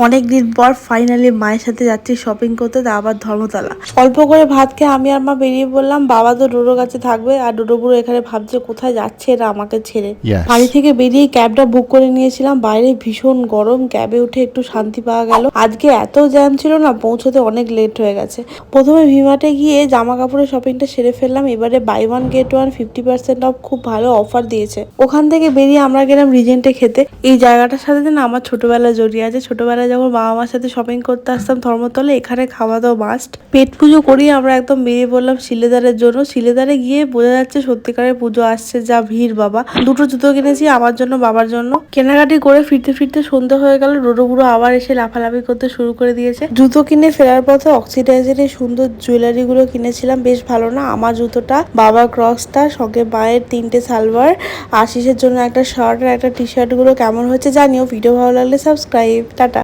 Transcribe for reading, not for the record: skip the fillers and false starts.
অনেকদিন পর ফাইনালি মায়ের সাথে যাচ্ছি শপিং করতে, তা আবার ধর্মতলা। অল্প করে ভাত খেয়ে আমি আর মা বেরিয়ে পড়লাম। বাবা তো ডোডোর কাছে থাকবে, আর ডোডো বুড়ো এখানে ভাবছে কোথায় যাচ্ছে এরা আমাকে ছেড়ে। বাড়ি থেকে বেরিয়ে ক্যাবটা বুক করে নিয়েছিলাম। বাইরে ভীষণ গরম, ক্যাবে উঠে একটু শান্তি পাওয়া গেল। আজকে এত জ্যাম ছিল না, পৌঁছতে অনেক লেট হয়ে গেছে। প্রথমে ভিমার্টে গিয়ে জামা কাপড়ের শপিংটা সেরে ফেললাম। এবারে buy one get one 50% off, খুব ভালো অফার দিয়েছে। ওখান থেকে বেরিয়ে আমরা গেলাম রিজেন্টে খেতে। এই জায়গাটার সাথে না আমার ছোটবেলা জড়িয়ে আছে। ছোটবেলায় যখন বাবা মার সাথে শপিং করতে আসতাম ধর্মতলে, এখানে খাওয়া দাওয়া মাস্ট। পেট পুজো করি আমরা একদম বেরিয়ে পড়লাম শিলেদারের জন্য। শিলেদারে গিয়ে বোঝা যাচ্ছে সত্যিকারের পুজো আসছে, যা ভিড় বাবা। দুটো জুতো কিনেছি আমার জন্য, বাবার জন্য। কেনাকাটি করে ফিরতে ফিরতে সন্ধ্যে হয়ে গেল। ডোডো বুড়ো আবার এসে লাফালাফি করতে শুরু করে দিয়েছে। জুতো কিনে ফেরার পথে অক্সিডাইজারের সুন্দর জুয়েলারি গুলো কিনেছিলাম, বেশ ভালো না? আমার জুতোটা, বাবার ক্রসটা, সঙ্গে মায়ের 3টে সালোয়ার, আশিসের জন্য একটা শার্ট আর একটা টি শার্ট গুলো কেমন হয়েছে জানিও। ভিডিও ভালো লাগলে সাবস্ক্রাইব। টাটা।